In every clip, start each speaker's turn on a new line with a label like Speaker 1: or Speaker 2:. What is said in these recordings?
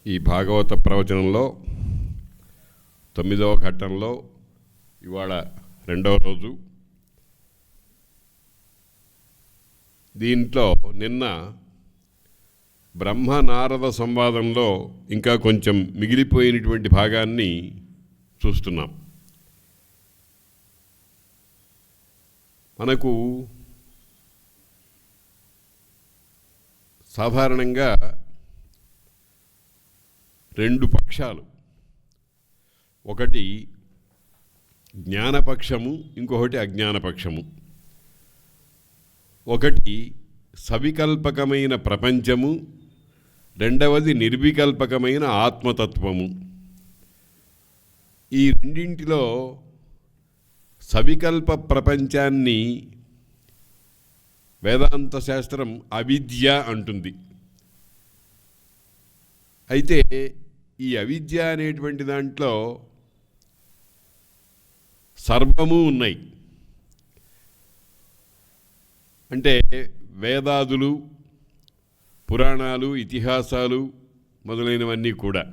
Speaker 1: ఈ భాగవత ప్రవచనంలో 9వ ఘట్టంలో ఇవాళ 2వ రోజు. దీంట్లో నిన్న బ్రహ్మ నారద సంవాదంలో ఇంకా కొంచెం మిగిలిపోయినటువంటి భాగాన్ని చూస్తున్నాం. మనకు సాధారణంగా 2 పక్షాలు, ఒకటి జ్ఞానపక్షము, ఇంకొకటి అజ్ఞానపక్షము. ఒకటి సవికల్పకమైన ప్రపంచము, రెండవది నిర్వికల్పకమైన ఆత్మతత్వము. ఈ రెండింటిలో సవికల్ప ప్రపంచాన్ని వేదాంత శాస్త్రం అవిద్య అంటుంది. అయితే ఈ అవిద్య అనేటువంటి దాంట్లో సర్వము ఉన్నాయి. అంటే వేదాదులు, పురాణాలు, ఇతిహాసాలు మొదలైనవన్నీ కూడా.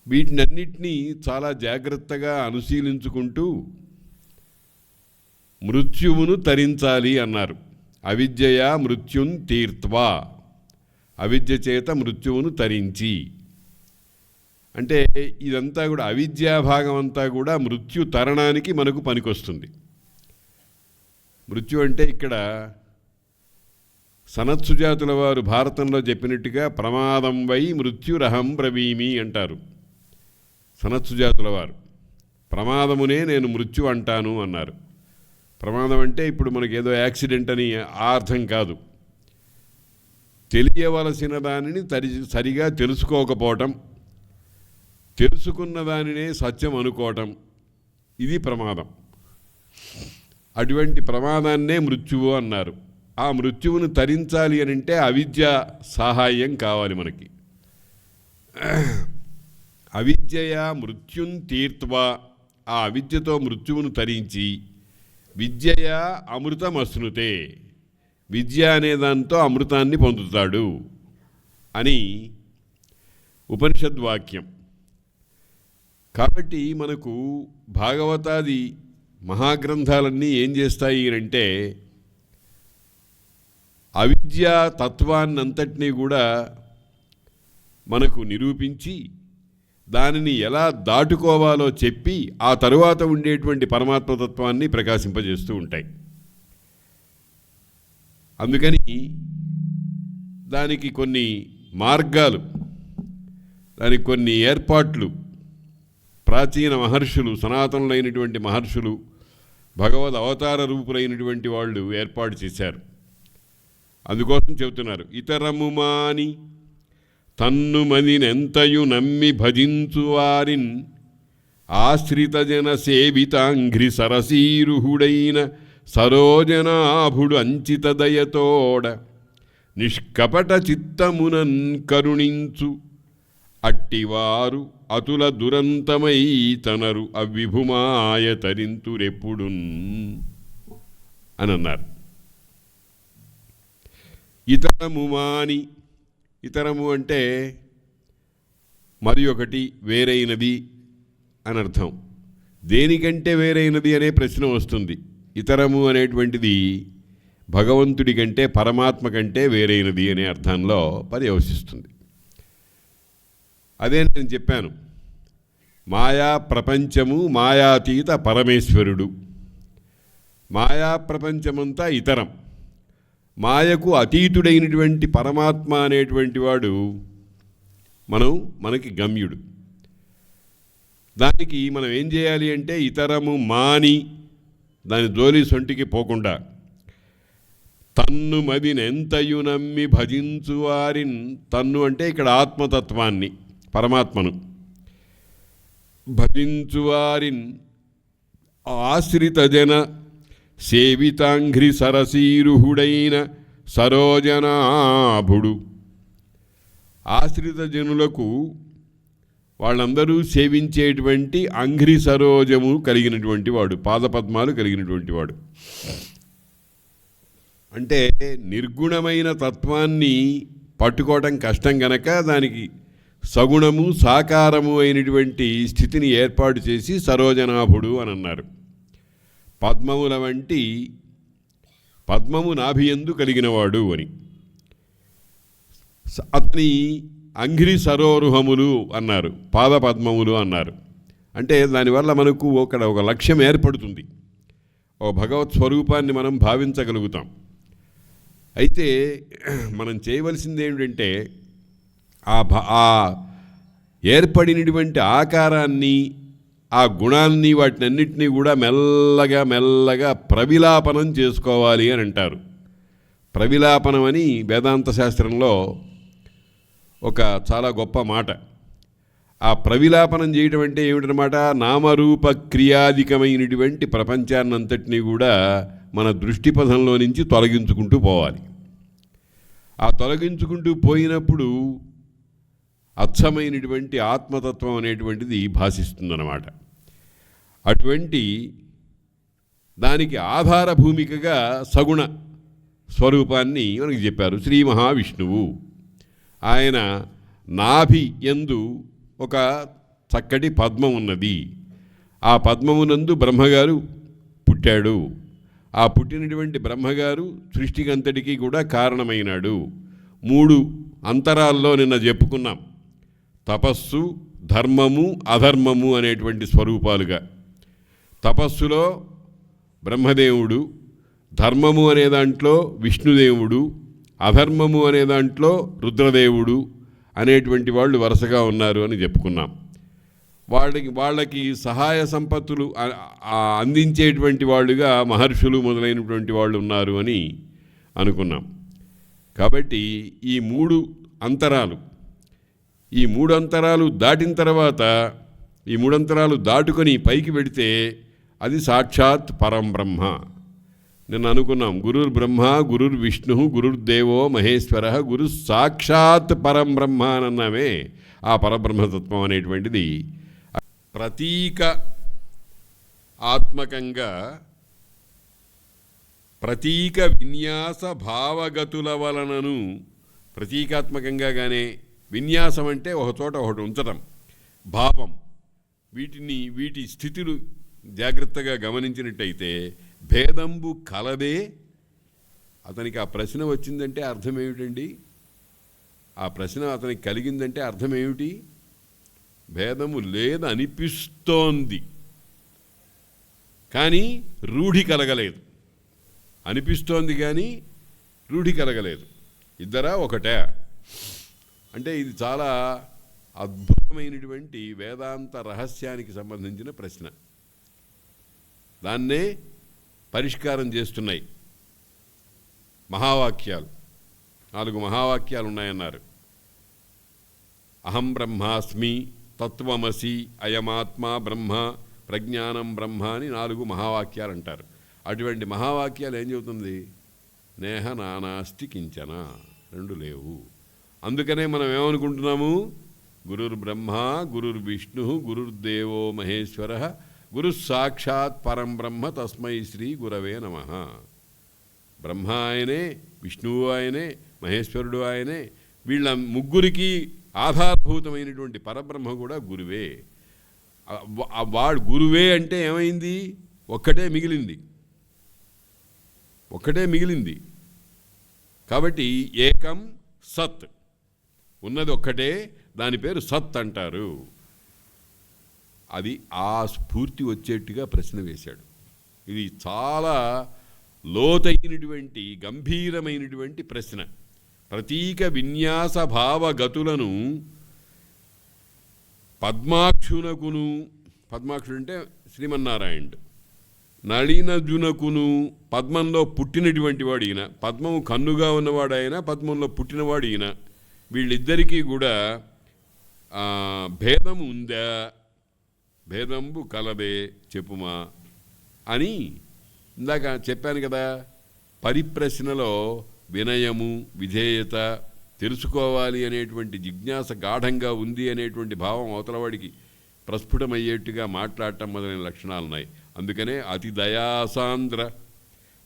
Speaker 1: వీటినన్నిటినీ చాలా జాగ్రత్తగా అనుశీలించుకుంటూ మృత్యువును తరించాలి అన్నారు. అవిద్యయా మృత్యుం తీర్త్వా, అవిద్య చేత మృత్యువును తరించి. అంటే ఇదంతా కూడా అవిద్యా భాగం అంతా కూడా మృత్యు తరణానికి మనకు పనికొస్తుంది. మృత్యు అంటే ఇక్కడ సనత్సుజాతుల వారు భారతంలో చెప్పినట్టుగా ప్రమాదం వై మృత్యురహం బ్రవీమి అంటారు. సనత్సుజాతుల వారు ప్రమాదమునే నేను మృత్యు అంటాను అన్నారు. ప్రమాదం అంటే ఇప్పుడు మనకి ఏదో యాక్సిడెంట్ అని ఆ అర్థం కాదు. తెలియవలసిన దానిని సరిగా తెలుసుకోకపోవటం, తెలుసుకున్న దానినే సత్యం అనుకోవటం, ఇది ప్రమాదం. అటువంటి ప్రమాదాన్నే మృత్యువు అన్నారు. ఆ మృత్యువును తరించాలి అని అంటే అవిద్య సహాయం కావాలి మనకి. అవిద్యయా మృత్యుం తీర్త్వా, ఆ అవిద్యతో మృత్యువును తరించి విద్యయా అమృతమశ్నుతే, విద్య అనే దాంతో అమృతాన్ని పొందుతాడు అని ఉపనిషద్వాక్యం. కాబట్టి మనకు భాగవతాది మహాగ్రంథాలన్నీ ఏం చేస్తాయి అంటే అవిద్యా తత్వాన్నంతటినీ కూడా మనకు నిరూపించి దానిని ఎలా దాటుకోవాలో చెప్పి ఆ తరువాత ఉండేటువంటి పరమాత్మతత్వాన్ని ప్రకాశింపజేస్తూ ఉంటాయి. అందుకని దానికి కొన్ని మార్గాలు, దానికి కొన్ని ఏర్పాట్లు ప్రాచీన మహర్షులు, సనాతనులైనటువంటి మహర్షులు, భగవద్ అవతార రూపులైనటువంటి వాళ్ళు ఏర్పాటు చేశారు. అందుకోసం చెబుతున్నారు, ఇతరము మాని తన్ను మదినెంతయు నమ్మి భజించువారిన్ ఆశ్రిత జన సేవితాంఘ్రి సరసీరుహుడైన సరోజనాభుడు అంచిత దయతోడ నిష్కపట చిత్తమునన్ కరుణించు అట్టివారు అతుల దురంతమై తనరు అవిభుమాయ తరింతురెప్పుడున్ అని అన్నారు. ఇతరము మాని, ఇతరము అంటే మరి ఒకటి, వేరైనది అని అర్థం. దేనికంటే వేరైనది అనే ప్రశ్న వస్తుంది. ఇతరము అనేటువంటిది భగవంతుడి కంటే, పరమాత్మ కంటే వేరైనది అనే అర్థంలో పర్యవసిస్తుంది. అదే నేను చెప్పాను, మాయా ప్రపంచము మాయాతీత పరమేశ్వరుడు. మాయా ప్రపంచమంతా ఇతరం, మాయకు అతీతుడైనటువంటి పరమాత్మ అనేటువంటి వాడు మనకి గమ్యుడు. దానికి మనం ఏం చేయాలి అంటే ఇతరము మాని, దాని జోలి సొంటికి పోకుండా తన్ను మదినెంతయు నమ్మి భజించువారిన్, తన్ను అంటే ఇక్కడ ఆత్మతత్వాన్ని, పరమాత్మను, భజించువారిన్ ఆశ్రిత జన సేవితాంఘ్రి సరసీరుహుడైన సరోజనాభుడు. ఆశ్రిత జనులకు వాళ్ళందరూ సేవించేటువంటి అంఘ్రి సరోజము కలిగినటువంటి వాడు, పాదపద్మాలు కలిగినటువంటి వాడు. అంటే నిర్గుణమైన తత్వాన్ని పట్టుకోవటం కష్టం గనక దానికి సగుణము సాకారము అయినటువంటి స్థితిని ఏర్పాటు చేసి సరోజనాభుడు అని అన్నారు. పద్మముల వంటి పద్మము నాభియందు కలిగినవాడు అని. అతని అంఘ్రి సరోరుహములు అన్నారు, పాదపద్మములు అన్నారు. అంటే దానివల్ల మనకు ఒక లక్ష్యం ఏర్పడుతుంది, ఒక భగవత్ స్వరూపాన్ని మనం భావించగలుగుతాం. అయితే మనం చేయవలసింది ఏమిటంటే ఆ ఏర్పడినటువంటి ఆకారాన్ని, ఆ గుణాన్ని, వాటినన్నిటినీ కూడా మెల్లగా మెల్లగా ప్రవిలాపనం చేసుకోవాలి అని అంటారు. ప్రవిలాపనం అని వేదాంత శాస్త్రంలో ఒక చాలా గొప్ప మాట. ఆ ప్రవిలాపనం చేయటం అంటే ఏమిటనమాట, నామరూప క్రియాధికమైనటువంటి ప్రపంచాన్నంతటినీ కూడా మన దృష్టిపథంలో నుంచి తొలగించుకుంటూ పోవాలి. ఆ తొలగించుకుంటూ పోయినప్పుడు అచ్చమైనటువంటి ఆత్మతత్వం అనేటువంటిది భాషిస్తుందన్నమాట. అటువంటి దానికి ఆధార భూమికగా సగుణ స్వరూపాన్ని మనకి చెప్పారు. శ్రీ మహావిష్ణువు ఆయన నాభి యందు ఒక చక్కటి పద్మం ఉన్నది. ఆ పద్మమునందు బ్రహ్మగారు పుట్టాడు. ఆ పుట్టినటువంటి బ్రహ్మగారు సృష్టికంతటికీ కూడా కారణమైనాడు. 3 అంతరాల్లో నిన్న చెప్పుకున్నాం, తపస్సు, ధర్మము, అధర్మము అనేటువంటి స్వరూపాలుగా. తపస్సులో బ్రహ్మదేవుడు, ధర్మము అనే దాంట్లో విష్ణుదేవుడు, అధర్మము అనే దాంట్లో రుద్రదేవుడు అనేటువంటి వాళ్ళు వరుసగా ఉన్నారు అని చెప్పుకున్నాం. వాళ్ళకి సహాయ సంపత్తులు అందించేటువంటి వాళ్ళుగా మహర్షులు మొదలైనటువంటి వాళ్ళు ఉన్నారు అని అనుకున్నాం. కాబట్టి ఈ 3 అంతరాలు దాటిన తర్వాత, ఈ 3 అంతరాలు దాటుకొని పైకి వెడితే అది సాక్షాత్ పరంబ్రహ్మ. నేను అనుకున్నాం, గురుర్ బ్రహ్మ, గురుర్ విష్ణు, గురుర్దేవో మహేశ్వర, గురు సాక్షాత్ పరంబ్రహ్మ అని అన్నామే. ఆ పరబ్రహ్మతత్వం అనేటువంటిది ప్రతీక ఆత్మకంగా, ప్రతీక విన్యాస భావగతుల వలనను, ప్రతీకాత్మకంగానే, విన్యాసం అంటే ఒక చోట ఒకటి ఉంచటం, భావం, వీటి స్థితులు జాగ్రత్తగా గమనించినట్టయితే భేదంబు కలదే. అతనికి ఆ ప్రశ్న వచ్చిందంటే అర్థం ఏమిటండి? ఆ ప్రశ్న అతనికి కలిగిందంటే అర్థం ఏమిటి? భేదము లేదనిపిస్తోంది కానీ రూఢి కలగలేదు. అనిపిస్తోంది కానీ రూఢి కలగలేదు. ఇద్దరా ఒకటే? అంటే ఇది చాలా అద్భుతమైనటువంటి వేదాంత రహస్యానికి సంబంధించిన ప్రశ్న. దాన్నే పరిష్కారం చేస్తున్నాయి మహావాక్యాలు. 4 మహావాక్యాలు ఉన్నాయన్నారు. అహం బ్రహ్మాస్మి, తత్వమసి, అయమాత్మా బ్రహ్మ, ప్రజ్ఞానం బ్రహ్మ అని 4 మహావాక్యాలు అంటారు. అటువంటి మహావాక్యాలు ఏం చెబుతుంది? నేహ నానాస్తి కించన, 2 లేవు. అందుకనే మనం ఏమనుకుంటున్నాము? గురుర్ బ్రహ్మ, గురుర్ విష్ణు, గురుర్దేవో మహేశ్వర, గురు సాక్షాత్ పరం బ్రహ్మ, తస్మై శ్రీ గురవే నమః. బ్రహ్మ ఆయనే, విష్ణువు ఆయనే, మహేశ్వరుడు ఆయనే. వీళ్ళ ముగ్గురికి ఆధారభూతమైనటువంటి పరబ్రహ్మ కూడా గురువే. వాడు గురువే అంటే ఏమైంది? ఒక్కటే మిగిలింది. కాబట్టి ఏకం సత్, ఉన్నది ఒక్కటే, దాని పేరు సత్ అంటారు. అది ఆ స్ఫూర్తి వచ్చేట్టుగా ప్రశ్న వేశాడు. ఇది చాలా లోతైనటువంటి గంభీరమైనటువంటి ప్రశ్న. ప్రతీక విన్యాస భావగతులను పద్మాక్షునకును, పద్మాక్షుడు అంటే శ్రీమన్నారాయణుడు, నళినజునకును, పద్మంలో పుట్టినటువంటి వాడు ఈయన, పద్మము కన్నుగా ఉన్నవాడు ఆయన, పద్మంలో పుట్టినవాడు ఈయన. వీళ్ళిద్దరికీ కూడా భేదము ఉందా? భేదంబు కలదే చెప్పుమా అని ఇందాక చెప్పాను కదా. పరిప్రశ్నలో వినయము, విధేయత, తెలుసుకోవాలి అనేటువంటి జిజ్ఞాస గాఢంగా ఉంది అనేటువంటి భావం అవతలవాడికి ప్రస్ఫుటమయ్యేట్టుగా మాట్లాడటం మొదలైన లక్షణాలు ఉన్నాయి. అందుకనే అతి దయాసాంద్ర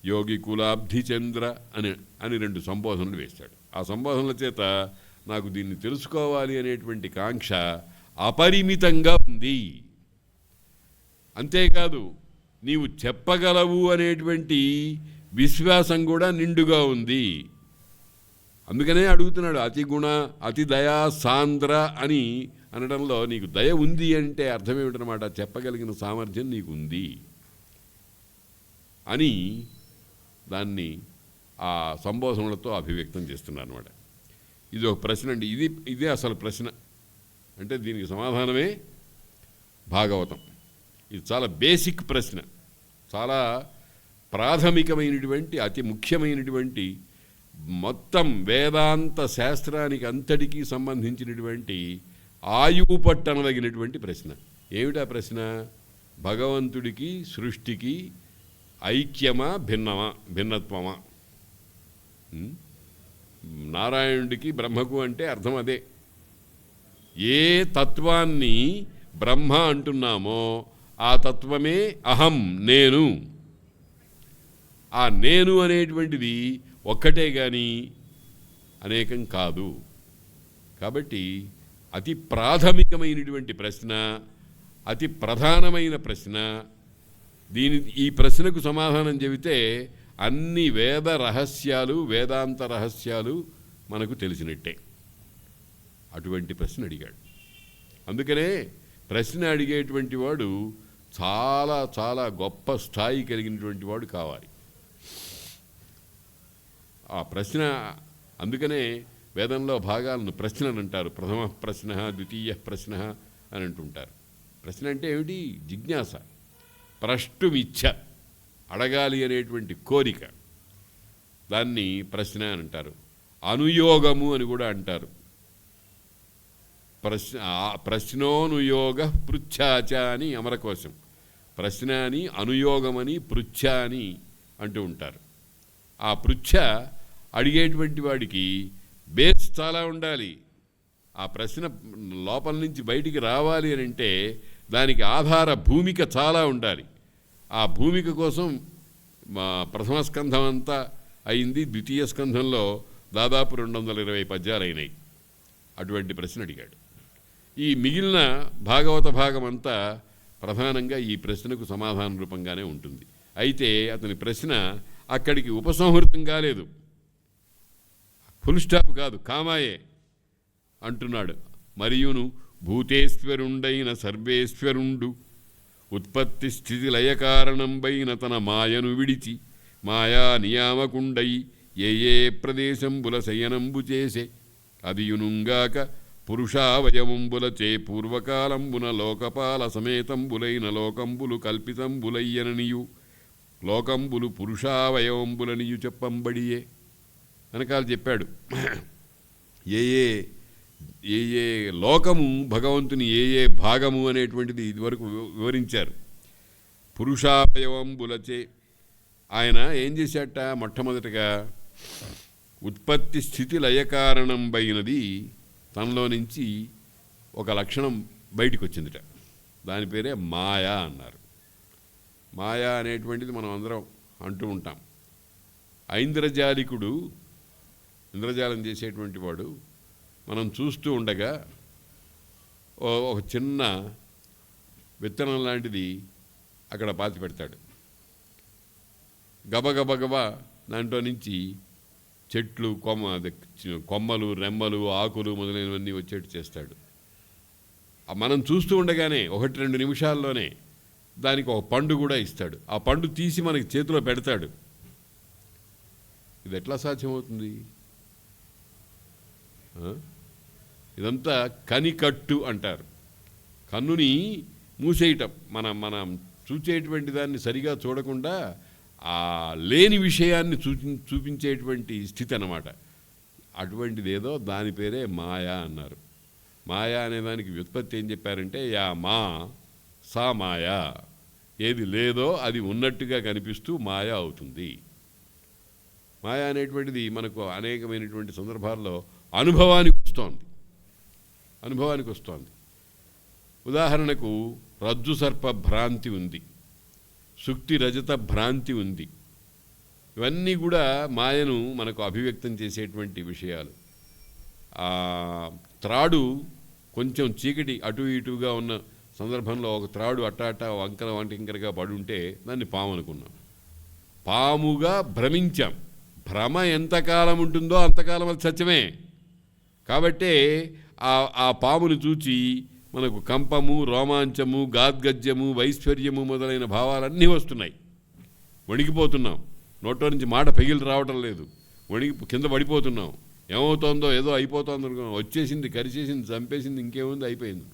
Speaker 1: యోగి కులాబ్ధి చంద్ర అని 2 సంబోధనలు వేశాడు. ఆ సంబోధనల చేత నాకు దీన్ని తెలుసుకోవాలి అనేటువంటి కాంక్ష అపరిమితంగా ఉంది. అంతేకాదు నీవు చెప్పగలవు అనేటువంటి విశ్వాసం కూడా నిండుగా ఉంది. అందుకనే అడుగుతున్నాడు, అతి గుణ అతి దయా సాంద్ర అని అనడంలో నీకు దయ ఉంది అంటే అర్థం ఏమిటనమాట, చెప్పగలిగిన సామర్థ్యం నీకు ఉంది అని దాన్ని ఆ సంబోధనలతో అభివ్యక్తం చేస్తున్నారు అనమాట. ఇది ఒక ప్రశ్న అండి. ఇదే అసలు ప్రశ్న. అంటే దీనికి సమాధానమే భాగవతం. ఇది చాలా బేసిక్ ప్రశ్న, చాలా ప్రాథమికమైనటువంటి అతి ముఖ్యమైనటువంటి మొత్తం వేదాంత శాస్త్రానికి అంతటికీ సంబంధించినటువంటి ఆయువు పట్టనదగినటువంటి ప్రశ్న. ఏమిటా ప్రశ్న? భగవంతుడికి సృష్టికి ఐక్యమా భిన్నత్వమా? నారాయణుడికి బ్రహ్మకు అంటే అర్థం అదే. ఏ తత్వాన్ని బ్రహ్మ అంటున్నామో ఆ తత్వమే అహం, నేను. ఆ నేను అనేటువంటిది ఒక్కటే కానీ అనేకం కాదు. కాబట్టి అతి ప్రాథమికమైనటువంటి ప్రశ్న, అతి ప్రధానమైన ప్రశ్న. ఈ ప్రశ్నకు సమాధానం చెబితే అన్ని వేద రహస్యాలు, వేదాంత రహస్యాలు మనకు తెలిసినట్టే. అటువంటి ప్రశ్న అడిగాడు. అందుకనే ప్రశ్న అడిగేటువంటి వాడు చాలా చాలా గొప్ప స్థాయి కలిగినటువంటి వాడు కావాలి. ఆ ప్రశ్న, అందుకనే వేదంలో భాగాలను ప్రశ్నలు అంటారు. ప్రథమ ప్రశ్న, ద్వితీయ ప్రశ్న అని అంటుంటారు. ప్రశ్న అంటే ఏమిటి? జిజ్ఞాస, ప్రష్టుమిచ్చ, అడగాలి అనేటువంటి కోరిక. దాన్ని ప్రశ్న అని అంటారు. అనుయోగము అని కూడా అంటారు. ప్రశ్నోనుయోగ పృచ్ఛాచ అని అమరకోశం. ప్రశ్న అని, అనుయోగమని, పృచ్ఛ అని అంటూ ఉంటారు. ఆ పృచ్ఛ అడిగేటువంటి వాడికి బేస్ చాలా ఉండాలి. ఆ ప్రశ్న లోపల నుంచి బయటికి రావాలి అని అంటే దానికి ఆధార భూమిక చాలా ఉండాలి. ఆ భూమిక కోసం ప్రథమ స్కంధం అంతా అయింది. ద్వితీయ స్కంధంలో దాదాపు 220 పద్యాలు అయినాయి. అటువంటి ప్రశ్న అడిగాడు. ఈ మిగిలిన భాగవత భాగం అంతా ప్రధానంగా ఈ ప్రశ్నకు సమాధాన రూపంగానే ఉంటుంది. అయితే అతని ప్రశ్న అక్కడికి ఉపసంహృతం కాలేదు, ఫుల్ స్టాప్ కాదు, కామాయే అంటున్నాడు. మరియును భూతేశ్వరుండైన సర్వేశ్వరుండు ఉత్పత్తి స్థితి లయ కారణంబైన తన మాయను విడిచి మాయా నియామకుండై ఏ ప్రదేశంబుల శయనంబు చేసే అదియునుంగాక పురుషావయవంబులచే పూర్వకాలంబున లోకపాల సమేతంబులైన లోకంబులు కల్పితంబులయ్యననియు లోకంబులు పురుషావయవంబులనియు చెప్పంబడియే వెనకాల చెప్పాడు. ఏ లోకము భగవంతుని ఏ భాగము అనేటువంటిది ఇదివరకు వివరించారు. పురుషావయవంబులచే ఆయన ఏం చేశాట? మొట్టమొదటిగా ఉత్పత్తి స్థితి లయకారణంబైనది తనలో నుంచి ఒక లక్షణం బయటికి వచ్చిందిట. దాని పేరే మాయా అన్నారు. మాయా అనేటువంటిది మనం అందరం అంటూ ఉంటాం. ఐంద్రజాలికుడు, ఇంద్రజాలం చేసేటువంటి వాడు, మనం చూస్తూ ఉండగా ఒక చిన్న విత్తనం లాంటిది అక్కడ పాతి పెడతాడు. గబగబగబా దాంట్లో నుంచి చెట్లు, కొమ్మలు, రెమ్మలు, ఆకులు మొదలైనవన్నీ వచ్చేట్టు చేస్తాడు. మనం చూస్తూ ఉండగానే 1-2 నిమిషాల్లోనే దానికి ఒక పండు కూడా ఇస్తాడు. ఆ పండు తీసి మనకి చేతిలో పెడతాడు. ఇది ఎట్లా సాధ్యమవుతుంది? ఇదంతా కనికట్టు అంటారు. కన్నుని మూసేయటం, మనం చూచేటువంటి దాన్ని సరిగా చూడకుండా ఆ లేని విషయాన్ని చూపించేటువంటి స్థితి అన్నమాట. అటువంటిదేదో దాని పేరే మాయా అన్నారు. మాయా అనేదానికి వ్యుత్పత్తి ఏం చెప్పారంటే యా మా సా మాయా. ఏది లేదో అది ఉన్నట్టుగా కనిపిస్తూ మాయా అవుతుంది. మాయా అనేటువంటిది మనకు అనేకమైనటువంటి సందర్భాల్లో అనుభవానికి వస్తోంది. ఉదాహరణకు రజ్జు సర్ప భ్రాంతి ఉంది, సుక్తి రజత భ్రాంతి ఉంది. ఇవన్నీ కూడా మాయను మనకు అభివ్యక్తం చేసేటువంటి విషయాలు. త్రాడు కొంచెం చీకటి అటు ఇటుగా ఉన్న సందర్భంలో ఒక త్రాడు అట్ట వంకర వంటింకరగా పడుంటే దాన్ని పాము అనుకున్నాం. పాముగా భ్రమించాం. భ్రమ ఎంతకాలం ఉంటుందో అంతకాలం అది సత్యమే. కాబట్టే ఆ పామును చూచి మనకు కంపము, రోమాంచము, గాద్గజ్యము, వైశ్వర్యము మొదలైన భావాలన్నీ వస్తున్నాయి. వణికిపోతున్నాం. నోట్లో నుంచి మాట పెగిలి రావటం లేదు. కింద పడిపోతున్నాం. ఏమవుతోందో ఏదో అయిపోతుందో అనుకున్నాం. వచ్చేసింది, కరిచేసింది, చంపేసింది, ఇంకేముంది, అయిపోయింది.